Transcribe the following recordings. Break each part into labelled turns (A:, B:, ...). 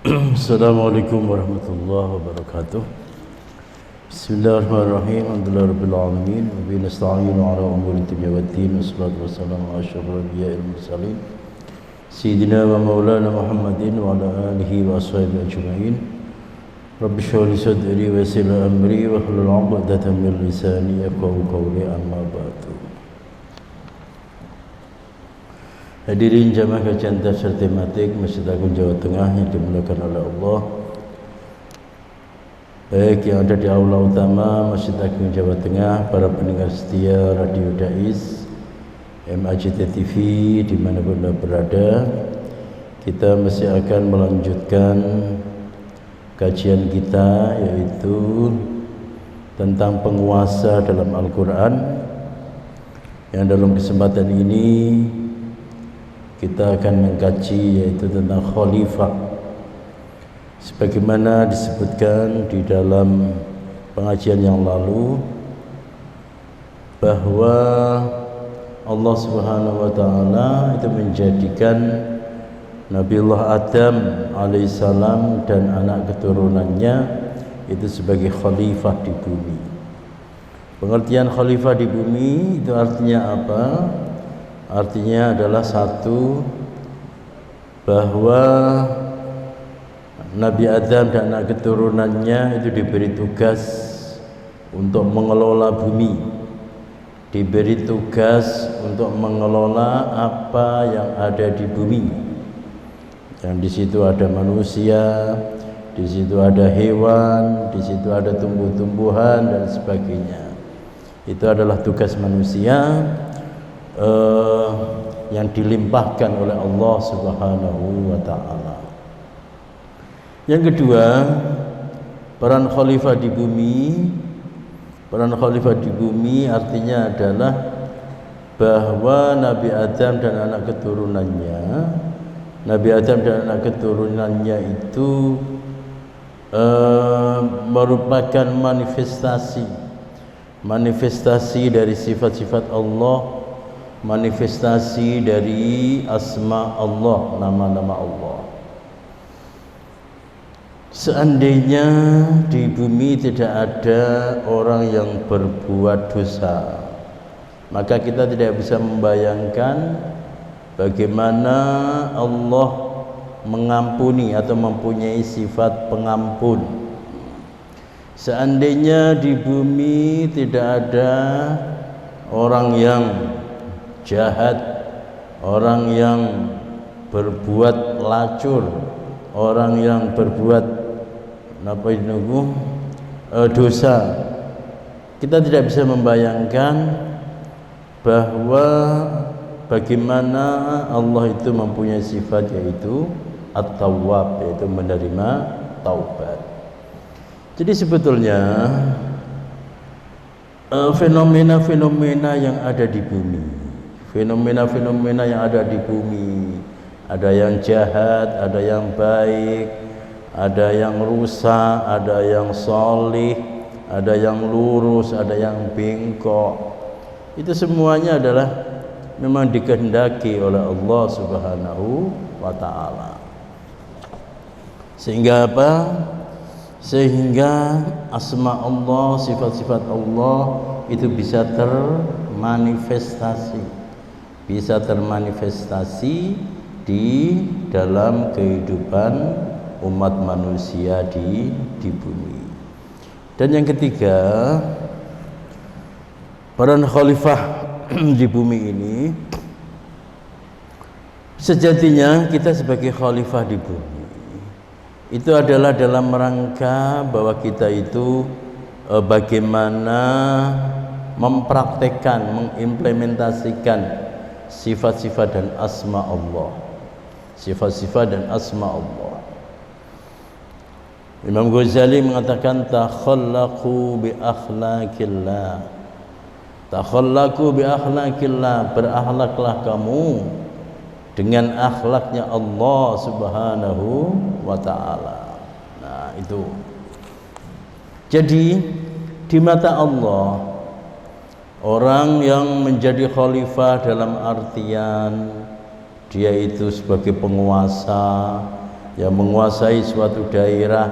A: Assalamualaikum warahmatullahi wabarakatuh. Bismillahirrahmanirrahim. Alhamdulillahirabbil alamin wa bihi nasta'inu ala umuri dunya waddin. Wassalatu wassalamu ala asyrofil anbiya'i wal mursalin sayyidina wa maulana Muhammadin wa ala alihi wa ashabihi ajma'in. Rabbi shrah li sadri wa yassir li amri wa hlul 'uqdatam min lisani yafqahu qawli, amma ba'du. Hadirin jamaah kajian tafsir tematik Masjid Agung Jawa Tengah yang dimuliakan oleh Allah, baik yang ada di aula utama Masjid Agung Jawa Tengah, para pendengar setia Radio Dais, MAJT TV dimanapun Anda berada. Kita masih akan melanjutkan kajian kita, yaitu tentang penguasa dalam Al-Quran, yang dalam kesempatan ini kita akan mengkaji yaitu tentang khalifah, sebagaimana disebutkan di dalam pengajian yang lalu bahwa Allah Subhanahu wa taala itu menjadikan Nabiullah Adam alaihissalam dan anak keturunannya itu sebagai khalifah di bumi. Pengertian khalifah di bumi itu artinya apa? Artinya adalah satu, bahwa Nabi Adam dan anak keturunannya itu diberi tugas untuk mengelola bumi, diberi tugas untuk mengelola apa yang ada di bumi. Yang di situ ada manusia, di situ ada hewan, di situ ada tumbuh-tumbuhan dan sebagainya. Itu adalah tugas manusia yang dilimpahkan oleh Allah Subhanahu wa taala. Yang kedua, peran khalifah di bumi. Peran khalifah di bumi artinya adalah bahwa Nabi Adam dan anak keturunannya itu merupakan manifestasi dari sifat-sifat Allah, manifestasi dari asma Allah, nama-nama Allah. Seandainya di bumi tidak ada orang yang berbuat dosa, maka kita tidak bisa membayangkan bagaimana Allah mengampuni atau mempunyai sifat pengampun. Seandainya di bumi tidak ada orang yang jahat, orang yang berbuat lacur, orang yang berbuat dosa, kita tidak bisa membayangkan bahwa bagaimana Allah itu mempunyai sifat yaitu At-Tawwab, yaitu menerima taubat. Jadi sebetulnya fenomena-fenomena yang ada di bumi, fenomena-fenomena yang ada di bumi, ada yang jahat, ada yang baik, ada yang rusak, ada yang solih, ada yang lurus, ada yang bengkok. Itu semuanya adalah memang dikehendaki oleh Allah Subhanahu wa taala. Sehingga apa? Sehingga asma Allah, sifat-sifat Allah itu bisa termanifestasi di dalam kehidupan umat manusia di bumi. Dan yang ketiga, peran khalifah di bumi ini, sejatinya kita sebagai khalifah di bumi itu adalah dalam rangka bahwa kita itu bagaimana mempraktekkan, mengimplementasikan sifat-sifat dan asma Allah, sifat-sifat dan asma Allah. Imam Ghazali mengatakan takhallaqu bi akhlaqillah, berakhlaklah kamu dengan akhlaknya Allah Subhanahu wa taala. Nah, itu. Jadi di mata Allah, orang yang menjadi khalifah dalam artian dia itu sebagai penguasa, yang menguasai suatu daerah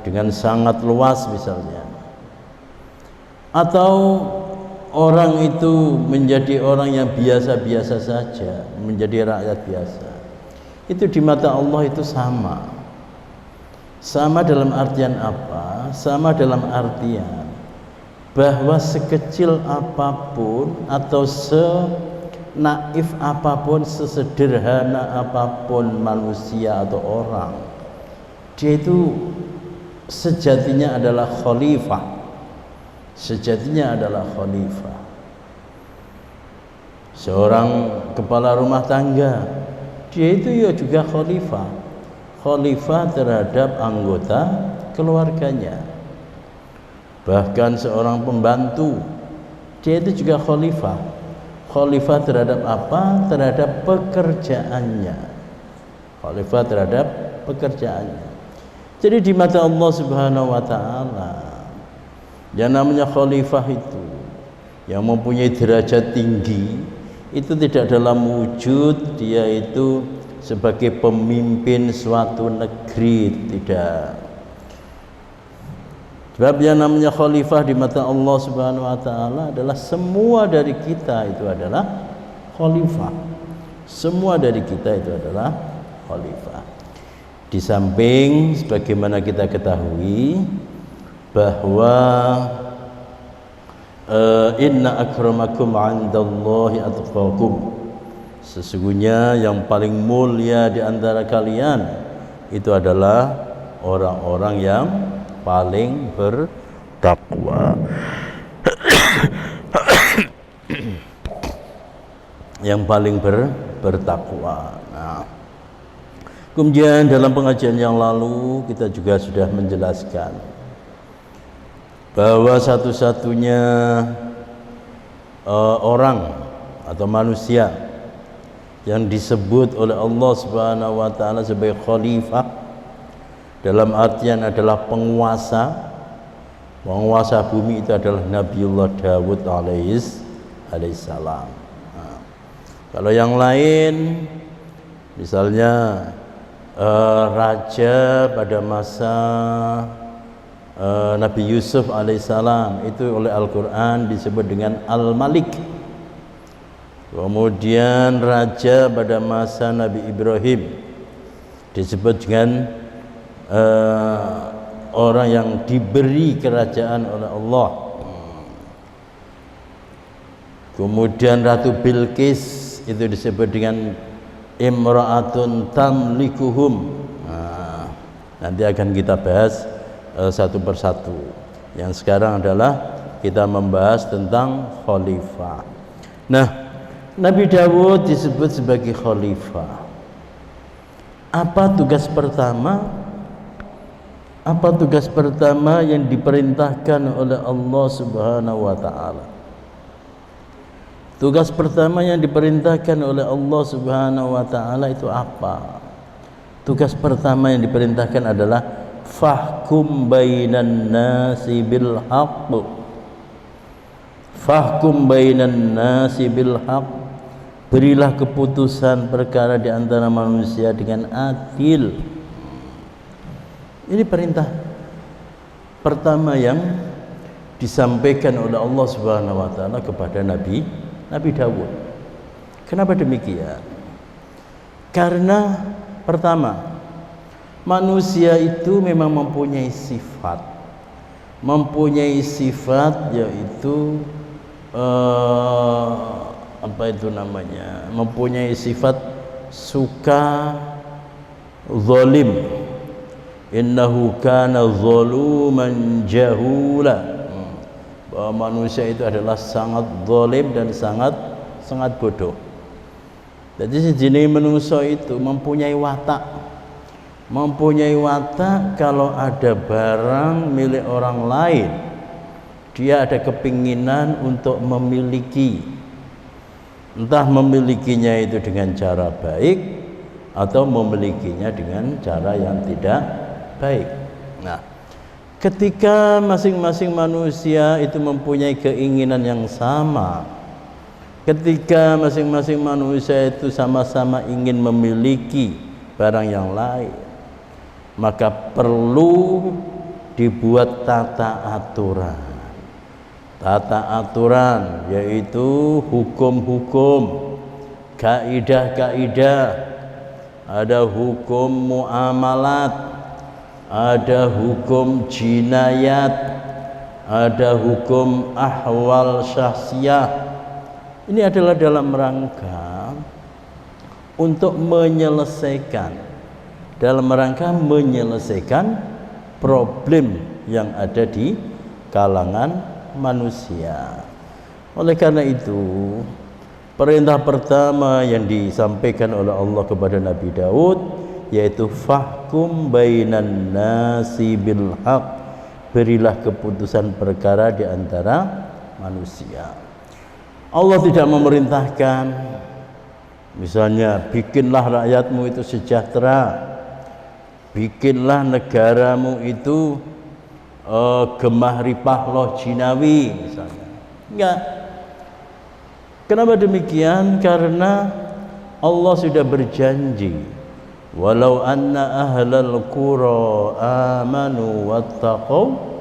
A: dengan sangat luas misalnya, atau orang itu menjadi orang yang biasa-biasa saja, menjadi rakyat biasa, itu di mata Allah itu sama. Sama dalam artian apa? Sama dalam artian bahwa sekecil apapun atau senaif apapun, sesederhana apapun manusia atau orang, dia itu sejatinya adalah khalifah. Sejatinya adalah khalifah. Seorang kepala rumah tangga, dia itu ya juga khalifah. Khalifah terhadap anggota keluarganya. Bahkan seorang pembantu, dia itu juga khalifah. Khalifah terhadap apa? Terhadap pekerjaannya. Khalifah terhadap pekerjaannya. Jadi di mata Allah Subhanahu wa taala, yang namanya khalifah itu yang mempunyai derajat tinggi, itu tidak dalam wujud dia itu sebagai pemimpin suatu negeri, tidak. Sebab yang namanya khalifah di mata Allah Subhanahu wa taala adalah semua dari kita itu adalah khalifah. Semua dari kita itu adalah khalifah. Di samping sebagaimana kita ketahui bahwa inna akramakum 'indallahi atqakum, sesungguhnya yang paling mulia di antara kalian itu adalah orang-orang yang paling bertakwa. Yang paling bertakwa. Nah, kemudian dalam pengajian yang lalu kita juga sudah menjelaskan bahwa satu-satunya orang atau manusia yang disebut oleh Allah Subhanahu wa taala sebagai khalifah dalam artian adalah penguasa bumi, itu adalah Nabiullah Dawud alaihissalam. Nah, kalau yang lain misalnya raja pada masa Nabi Yusuf alaihissalam, itu oleh Al-Quran disebut dengan Al-Malik. Kemudian raja pada masa Nabi Ibrahim disebut dengan orang yang diberi kerajaan oleh Allah. Kemudian Ratu Bilqis itu disebut dengan imra'atun tamlikuhum. Nah, nanti akan kita bahas satu persatu. Yang sekarang adalah kita membahas tentang khalifah. Nah, Nabi Dawud disebut sebagai khalifah. Apa tugas pertama? Apa tugas pertama yang diperintahkan oleh Allah Subhanahu wa taala? Tugas pertama yang diperintahkan oleh Allah Subhanahu wa taala itu apa? Tugas pertama yang diperintahkan adalah fahkum bainan nasi bil haqq. Fahkum bainan nasi bil haqq. Berilah keputusan perkara di antara manusia dengan adil. Ini perintah pertama yang disampaikan oleh Allah Subhanahu wa taala kepada Nabi Dawud. Kenapa demikian? Karena pertama, manusia itu memang mempunyai sifat yaitu mempunyai sifat suka zalim. Innahu kana zaluman jahula. Bahwa manusia itu adalah sangat zalim dan sangat bodoh. Jadi sejenis manusia itu mempunyai watak kalau ada barang milik orang lain, dia ada kepinginan untuk memiliki, entah memilikinya itu dengan cara baik atau memilikinya dengan cara yang tidak baik. Nah, ketika masing-masing manusia itu mempunyai keinginan yang sama, ketika masing-masing manusia itu sama-sama ingin memiliki barang yang lain, maka perlu dibuat tata aturan, yaitu hukum-hukum, kaidah-kaidah, ada hukum muamalat, ada hukum jinayat, ada hukum ahwal syahsiyah. Ini adalah dalam rangka untuk menyelesaikan problem yang ada di kalangan manusia. Oleh karena itu, perintah pertama yang disampaikan oleh Allah kepada Nabi Daud yaitu fahkum bainan nasi bil haq, berilah keputusan perkara di antara manusia. Allah tidak memerintahkan misalnya bikinlah rakyatmu itu sejahtera, bikinlah negaramu itu gemah ripah loh jinawi misalnya. Enggak. Kenapa demikian? Karena Allah sudah berjanji, walau anna ahlal qura amanu wattaqau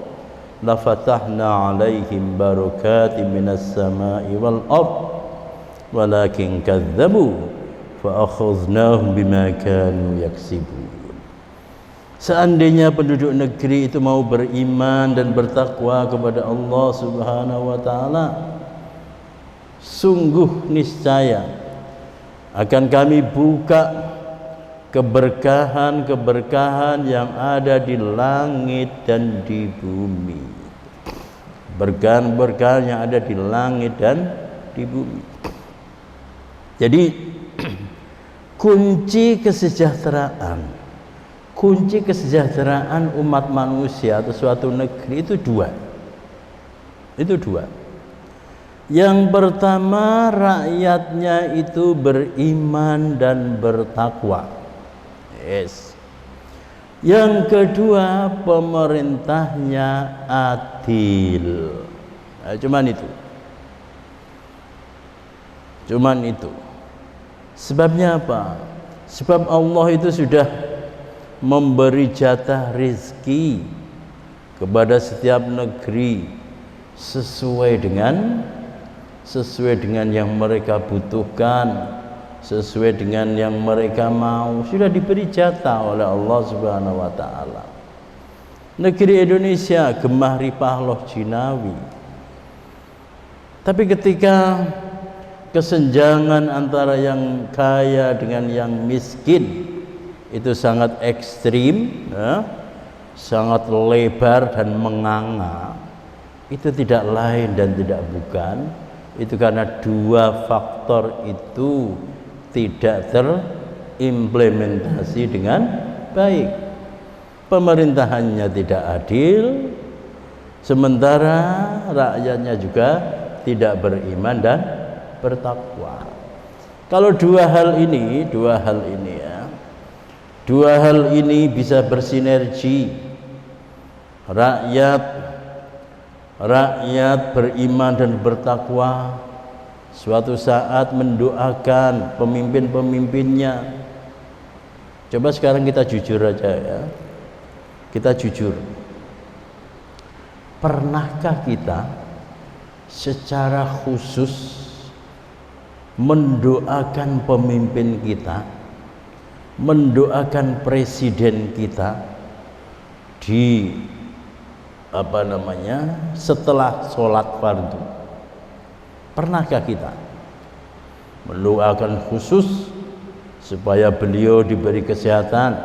A: lafatahna alaihim barakatim minas samai wal ard walakin kadzabu fa akhadhnahum bima kanu yaksibun. Seandainya penduduk negeri itu mau beriman dan bertakwa kepada Allah Subhanahu wa taala, sungguh niscaya akan kami buka keberkahan-keberkahan yang ada di langit dan di bumi. Berkahan-berkahan yang ada di langit dan di bumi. Jadi kunci kesejahteraan umat manusia atau suatu negeri itu dua. Yang pertama, rakyatnya itu beriman dan bertakwa. Yes. Yang kedua, pemerintahnya adil. Nah, cuman itu. Sebabnya apa? Sebab Allah itu sudah memberi jatah rizki kepada setiap negeri sesuai dengan yang mereka butuhkan, sesuai dengan yang mereka mau. Sudah diberi jatah oleh Allah Subhanahu wa taala. Negeri Indonesia gemah ripah loh jinawi. Tapi ketika kesenjangan antara yang kaya dengan yang miskin itu sangat ekstrim, sangat lebar dan menganga, itu tidak lain dan tidak bukan, itu karena dua faktor itu tidak terimplementasi dengan baik. Pemerintahannya tidak adil, sementara rakyatnya juga tidak beriman dan bertakwa. Kalau dua hal ini bisa bersinergi, rakyat beriman dan bertakwa, suatu saat mendoakan pemimpin-pemimpinnya. Coba sekarang kita jujur aja ya. Kita jujur. Pernahkah kita secara khusus mendoakan pemimpin kita, mendoakan presiden kita di setelah sholat fardu? Pernahkah kita mendoakan khusus supaya beliau diberi kesehatan,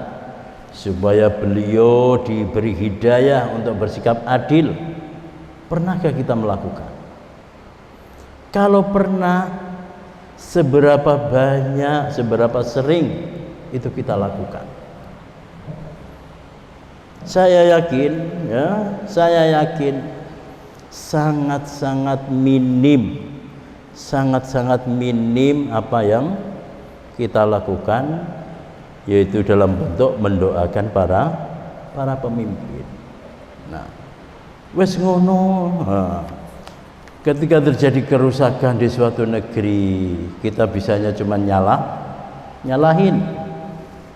A: supaya beliau diberi hidayah untuk bersikap adil? Pernahkah kita melakukan? Kalau pernah, seberapa banyak, seberapa sering itu kita lakukan? Saya yakin sangat-sangat minim apa yang kita lakukan, yaitu dalam bentuk mendoakan para pemimpin. Nah, wes ngono. Ketika terjadi kerusakan di suatu negeri, kita bisanya cuma nyalahin.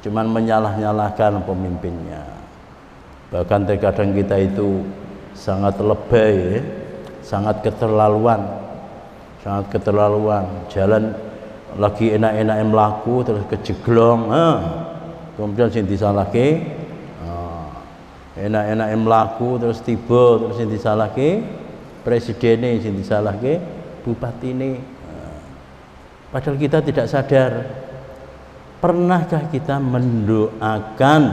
A: cuman menyalah-nyalahkan pemimpinnya. Bahkan terkadang kita itu sangat lebay, sangat keterlaluan, jalan lagi enak-enak mlaku terus kejeglong, kemudian sing disalahke, enak-enak mlaku terus tiba terus sing disalahke presidene, sing disalahke bupatine. Padahal kita tidak sadar. Pernahkah kita mendoakan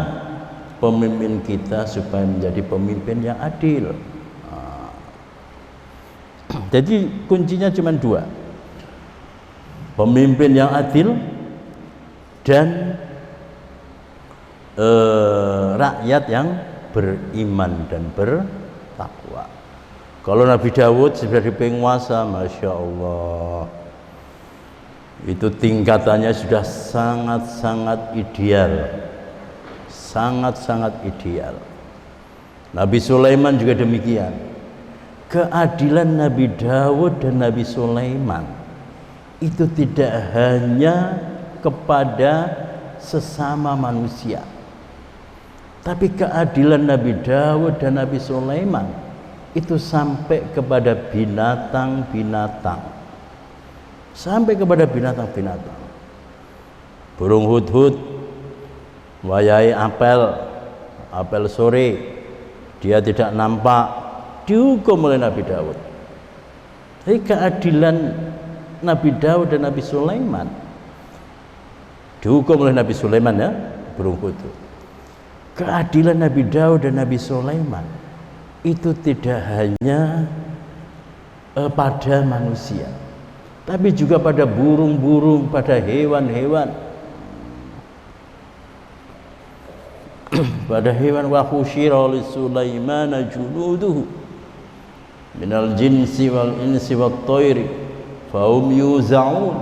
A: pemimpin kita supaya menjadi pemimpin yang adil? Jadi kuncinya cuma dua, pemimpin yang adil dan rakyat yang beriman dan bertakwa. Kalau Nabi Dawud sebagai penguasa, Masya Allah, itu tingkatannya sudah sangat-sangat ideal, sangat-sangat ideal. Nabi Sulaiman juga demikian. Keadilan Nabi Dawud dan Nabi Sulaiman itu tidak hanya kepada sesama manusia, tapi keadilan Nabi Dawud dan Nabi Sulaiman itu sampai kepada binatang-binatang, sampai kepada binatang-binatang. Burung hudhud wayahe apel sore dia tidak nampak, dihukum oleh Nabi Dawud. Jadi keadilan Nabi Dawud dan Nabi Sulaiman dihukum oleh Nabi Sulaiman, ya, burung hudhud. Keadilan Nabi Dawud dan Nabi Sulaiman itu tidak hanya pada manusia, tapi juga pada burung-burung, pada hewan-hewan. Pada hewan, wa khusyira li Sulaimana junuduhu minal jinsi wal insi wat thairi fahum yuzaun.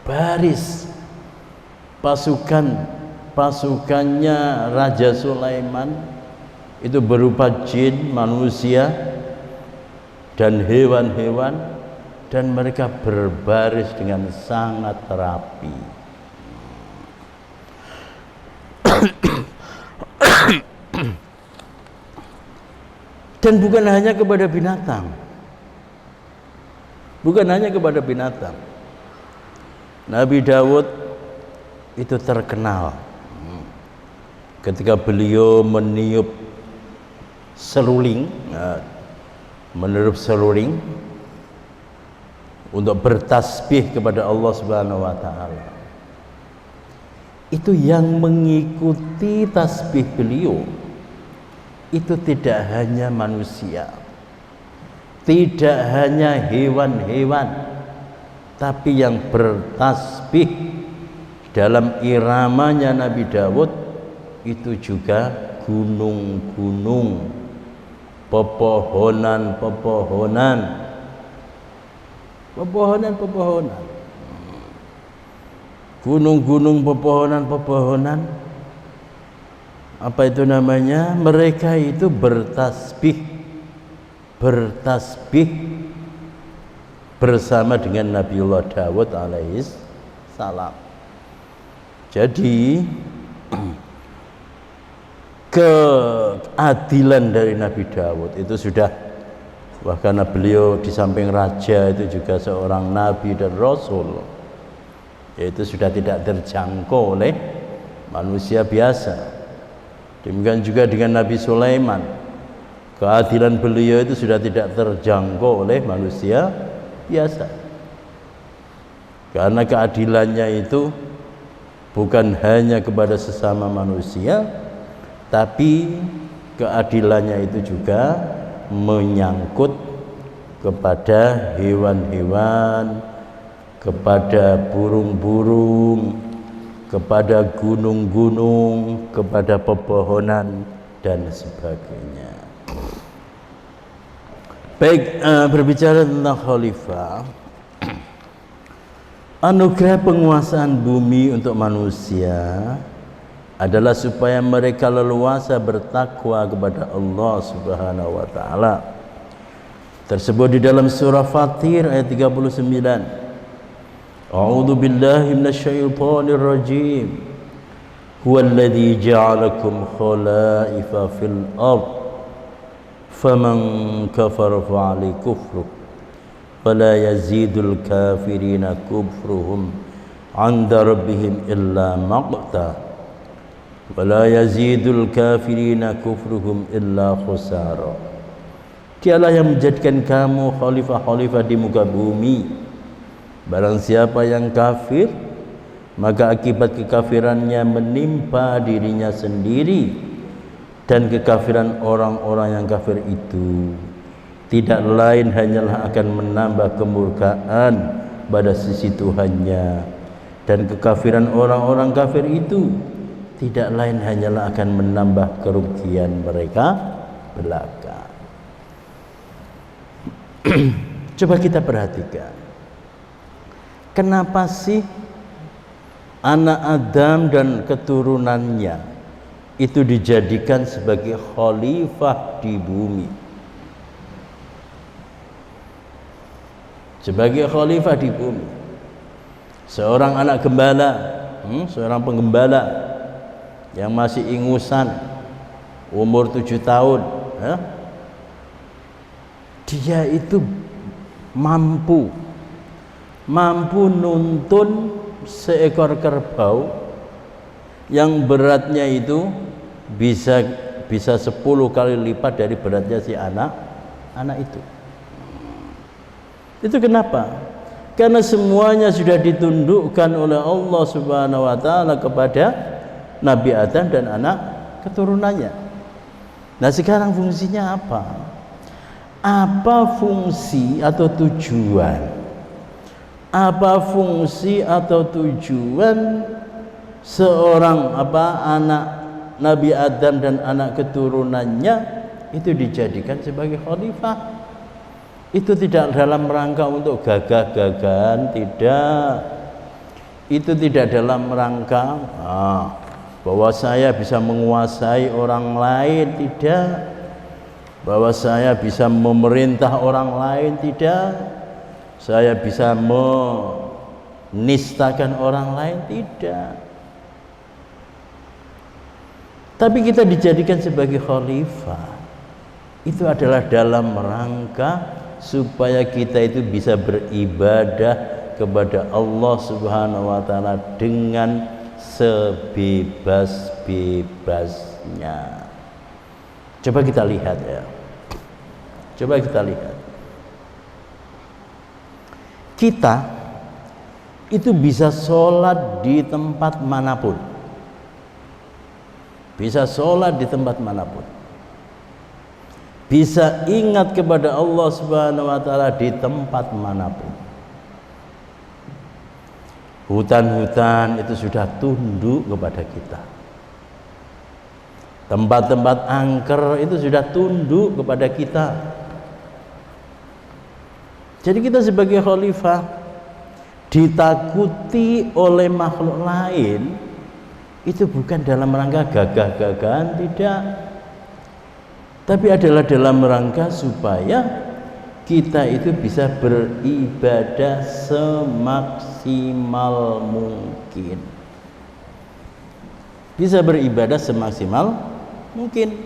A: Baris pasukannya Raja Sulaiman itu berupa jin, manusia dan hewan-hewan, dan mereka berbaris dengan sangat rapi. Dan bukan hanya kepada binatang, Nabi Dawud itu terkenal ketika beliau meniup seruling, untuk bertasbih kepada Allah Subhanahu wa taala. Itu yang mengikuti tasbih beliau itu tidak hanya manusia, tidak hanya hewan-hewan, tapi yang bertasbih dalam iramanya Nabi Dawud itu juga gunung-gunung, pepohonan, gunung-gunung, pepohonan. Apa itu namanya? Mereka itu bertasbih bersama dengan Nabiullah Dawud alaihis salam. Jadi keadilan dari Nabi Dawud itu sudah, bahkan beliau di samping raja itu juga seorang nabi dan rasul, yaitu sudah tidak terjangkau oleh manusia biasa. Demikian juga dengan Nabi Sulaiman, keadilan beliau itu sudah tidak terjangkau oleh manusia biasa, karena keadilannya itu bukan hanya kepada sesama manusia, tapi keadilannya itu juga menyangkut kepada hewan-hewan, kepada burung-burung, kepada gunung-gunung, kepada pepohonan dan sebagainya. Baik, berbicara tentang khalifah, anugerah penguasaan bumi untuk manusia adalah supaya mereka leluasa bertakwa kepada Allah Subhanahu wa taala. Tersebut di dalam surah Fatir ayat 39. A'udzu billahi minasyaitonir rajim. huwallazi ja'alakum khalaifa fil ard faman kafara fa'alaihi kufruh wala yazidul kafirina kufruhum 'inda rabbihim illa maqta wala yazidul kafirina kufruhum illa khusara. Dialah yang menjadikan kamu khalifah-khalifah di muka bumi. Barang siapa yang kafir, maka akibat kekafirannya menimpa dirinya sendiri, dan kekafiran orang-orang yang kafir itu tidak lain hanyalah akan menambah kemurkaan pada sisi Tuhannya, dan kekafiran orang-orang kafir itu tidak lain hanyalah akan menambah kerugian mereka belaka. Coba kita perhatikan, kenapa sih anak Adam dan keturunannya itu dijadikan sebagai khalifah di bumi? Sebagai khalifah di bumi, seorang anak gembala, seorang penggembala yang masih ingusan, umur 7 tahun, dia itu mampu nuntun seekor kerbau yang beratnya itu bisa 10 kali lipat dari beratnya si anak itu. Itu kenapa? Karena semuanya sudah ditundukkan oleh Allah Subhanahu wa taala kepada Nabi Adam dan anak keturunannya. Nah, sekarang fungsinya apa? Apa fungsi atau tujuan? Apa fungsi atau tujuan seorang anak Nabi Adam dan anak keturunannya itu dijadikan sebagai khalifah? Itu tidak dalam rangka untuk gagah-gagahan, tidak. Itu tidak dalam rangka bahwa saya bisa menguasai orang lain, tidak. Bahwa saya bisa memerintah orang lain, tidak. Saya bisa menistakan orang lain, tidak. Tapi kita dijadikan sebagai khalifah, itu adalah dalam rangka supaya kita itu bisa beribadah kepada Allah Subhanahu wa taala dengan sebebas-bebasnya. Coba kita lihat ya. Coba kita lihat. Kita itu bisa sholat di tempat manapun. Bisa sholat di tempat manapun. Bisa ingat kepada Allah Subhanahu wa taala di tempat manapun. Hutan-hutan itu sudah tunduk kepada kita. Tempat-tempat angker itu sudah tunduk kepada kita. Jadi kita sebagai khalifah ditakuti oleh makhluk lain itu bukan dalam rangka gagah-gagahan, tidak. Tapi adalah dalam rangka supaya kita itu bisa beribadah semaksimal mungkin. Bisa beribadah semaksimal mungkin.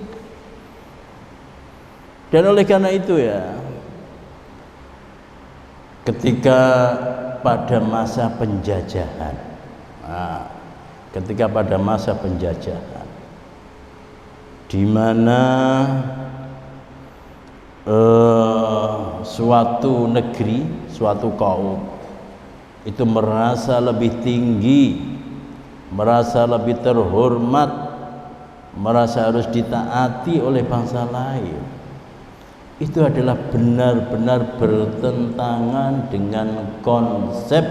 A: Dan oleh karena itu ya, ketika pada masa penjajahan, di mana suatu negeri, suatu kaum itu merasa lebih tinggi, merasa lebih terhormat, merasa harus ditaati oleh bangsa lain, itu adalah benar-benar bertentangan dengan konsep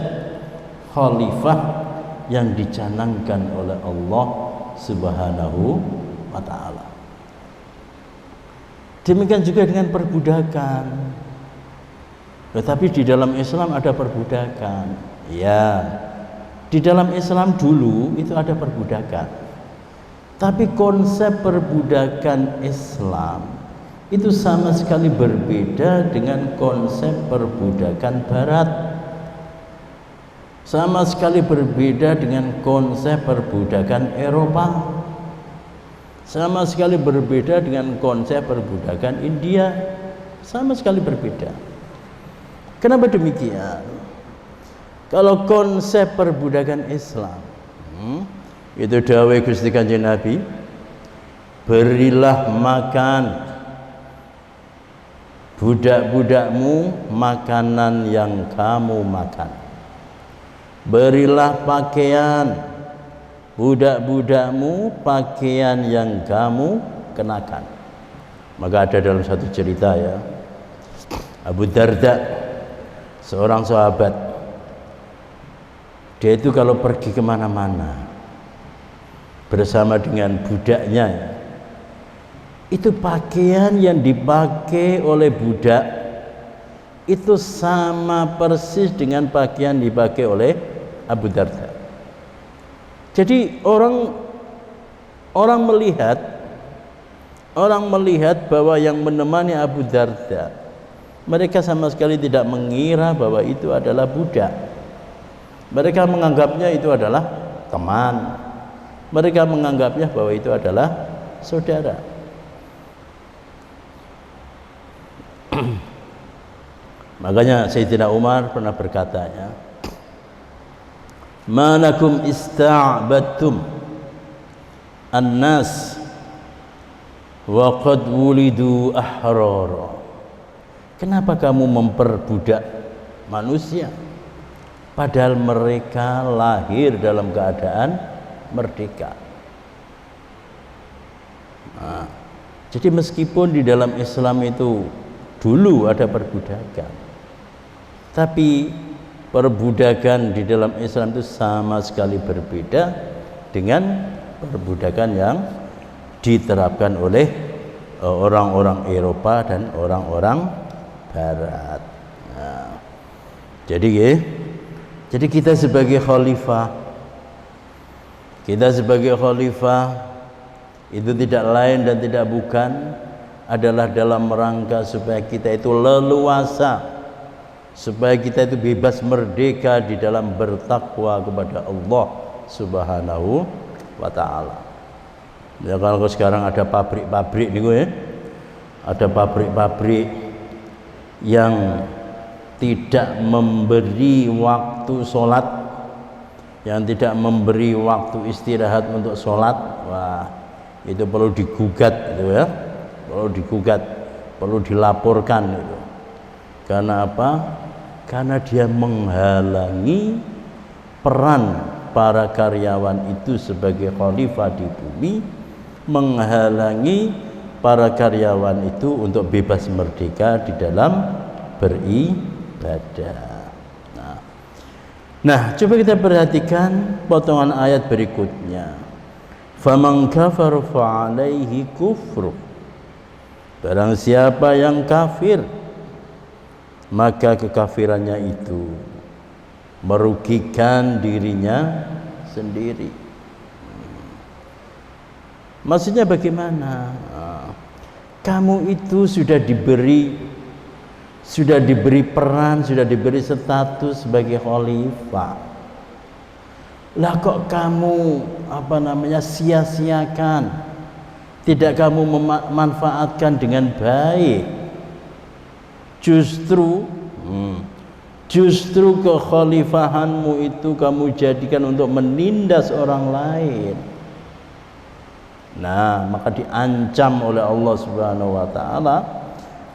A: khalifah yang dicanangkan oleh Allah Subhanahu wa ta'ala. Demikian juga dengan perbudakan. Tetapi di dalam Islam ada perbudakan. Ya, di dalam Islam dulu itu ada perbudakan. Tapi konsep perbudakan Islam itu sama sekali berbeda dengan konsep perbudakan Barat. Sama sekali berbeda dengan konsep perbudakan Eropa. Sama sekali berbeda dengan konsep perbudakan India. Sama sekali berbeda. Kenapa demikian? Kalau konsep perbudakan Islam, itu dawuh Gusti Kanjeng Nabi, berilah makan budak-budakmu makanan yang kamu makan. Berilah pakaian budak-budakmu pakaian yang kamu kenakan. Maka ada dalam satu cerita ya, Abu Darda, seorang sahabat, dia itu kalau pergi kemana-mana bersama dengan budaknya ya, itu pakaian yang dipakai oleh budak itu sama persis dengan pakaian dipakai oleh Abu Darda. Jadi orang melihat bahwa yang menemani Abu Darda, mereka sama sekali tidak mengira bahwa itu adalah budak. Mereka menganggapnya itu adalah teman. Mereka menganggapnya bahwa itu adalah saudara. Makanya Sayyidina Umar pernah berkata ya, manakum ista'badtum an-nas wa qad wulidu ahrara. Kenapa kamu memperbudak manusia padahal mereka lahir dalam keadaan merdeka? Nah, jadi meskipun di dalam Islam itu dulu ada perbudakan, tapi perbudakan di dalam Islam itu sama sekali berbeda dengan perbudakan yang diterapkan oleh orang-orang Eropa dan orang-orang Barat. Nah, jadi kita sebagai khalifah, itu tidak lain dan tidak bukan adalah dalam rangka supaya kita itu leluasa, supaya kita itu bebas merdeka di dalam bertakwa kepada Allah Subhanahu wa ta'ala. Ya, kalau sekarang ada pabrik-pabrik nih, ada pabrik-pabrik yang tidak memberi waktu sholat, yang tidak memberi waktu istirahat untuk sholat, wah itu perlu digugat gitu ya, perlu dilaporkan gitu. Karena apa? Karena dia menghalangi peran para karyawan itu sebagai khalifah di bumi, menghalangi para karyawan itu untuk bebas merdeka di dalam beribadah. Nah, coba kita perhatikan potongan ayat berikutnya. Faman kafara fa alaihi kufru. Barang siapa yang kafir, maka kekafirannya itu merugikan dirinya sendiri. Maksudnya bagaimana? Kamu itu sudah diberi peran, sudah diberi status sebagai khalifah. Lah kok kamu sia-siakan, tidak kamu memanfaatkan dengan baik. Justru kekhalifahanmu itu kamu jadikan untuk menindas orang lain. Nah, maka diancam oleh Allah Subhanahu wa ta'ala,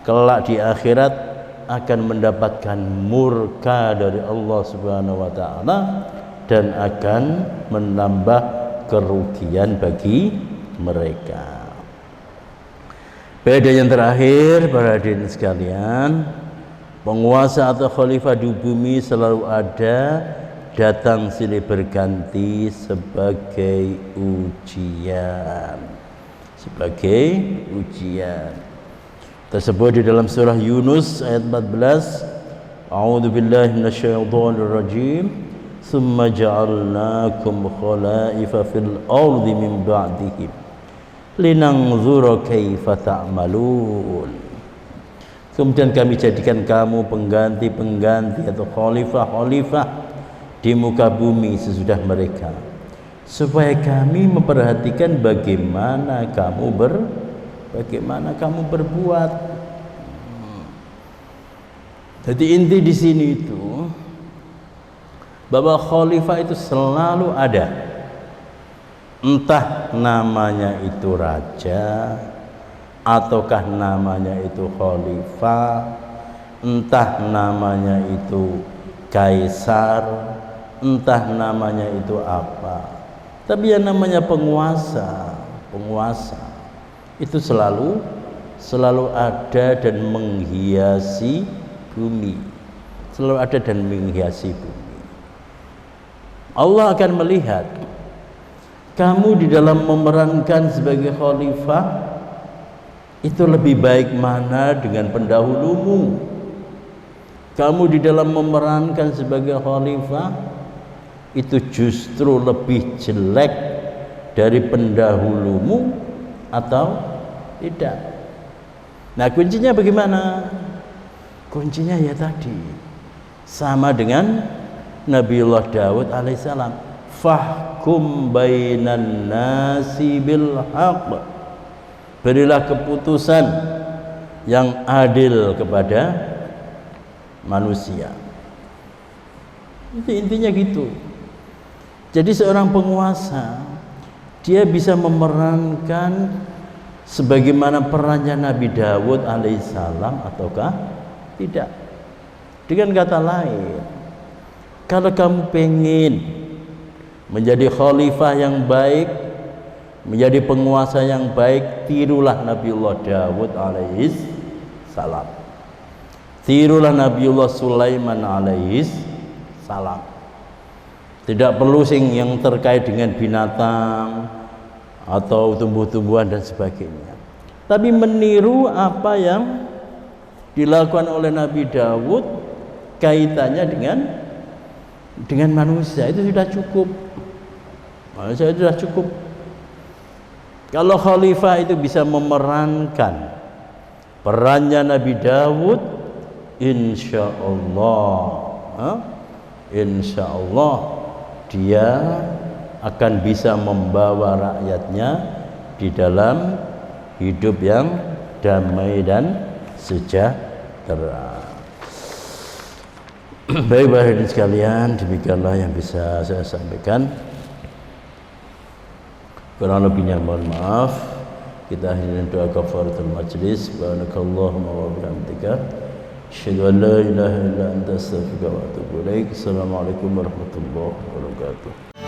A: kelak di akhirat akan mendapatkan murka dari Allah Subhanahu wa ta'ala dan akan menambah kerugian bagi mereka. Pada yang terakhir, para hadirin sekalian, penguasa atau khalifah di bumi selalu ada, datang silih berganti sebagai ujian. Tersebut di dalam surah Yunus ayat 14. A'udzu billahi minasyaitonir rajim. Tsumma ja'alnakum khalaifa fil ardi min ba'dihim linanzura kaifa ta'malun. Kemudian kami jadikan kamu pengganti-pengganti atau khalifah-khalifah di muka bumi sesudah mereka, supaya kami memperhatikan bagaimana kamu berbuat. Jadi inti di sini itu bahwa khalifah itu selalu ada, entah namanya itu raja ataukah namanya itu khalifah, entah namanya itu kaisar, entah namanya itu apa, tapi yang namanya penguasa itu selalu ada dan menghiasi bumi, Allah akan melihat kamu di dalam memerankan sebagai khalifah itu lebih baik mana dengan pendahulumu. Kamu di dalam memerankan sebagai khalifah itu justru lebih jelek dari pendahulumu atau tidak. Nah, kuncinya bagaimana? Kuncinya ya tadi sama dengan Nabiullah Daud alaihissalam, fahkum bainan nasi bil haqq, berilah keputusan yang adil kepada manusia. Itu intinya gitu. Jadi seorang penguasa dia bisa memerankan sebagaimana perannya Nabi Daud alaihissalam ataukah tidak. Dengan kata lain, kalau kamu pengen menjadi khalifah yang baik, menjadi penguasa yang baik, tirulah Nabiullah Daud alaihis salam, tirulah Nabiullah Sulaiman alaihis salam. Tidak perlu yang terkait dengan binatang atau tumbuh-tumbuhan dan sebagainya, tapi meniru apa yang dilakukan oleh Nabi Daud kaitannya dengan manusia, itu sudah cukup. Manusia itu sudah cukup. Kalau khalifah itu bisa memerankan perannya Nabi Daud, insya Allah dia akan bisa membawa rakyatnya di dalam hidup yang damai dan sejahtera. Baik hadirin sekalian, demikianlah yang bisa saya sampaikan. Kurang lebihnya mohon maaf. Kita akhiri doa kafaratul majlis. Subhanakallahumma wa bihamdika, asyhadu an la ilaha illa anta, astaghfiruka wa atubu ilaik. Assalamualaikum warahmatullahi wabarakatuh.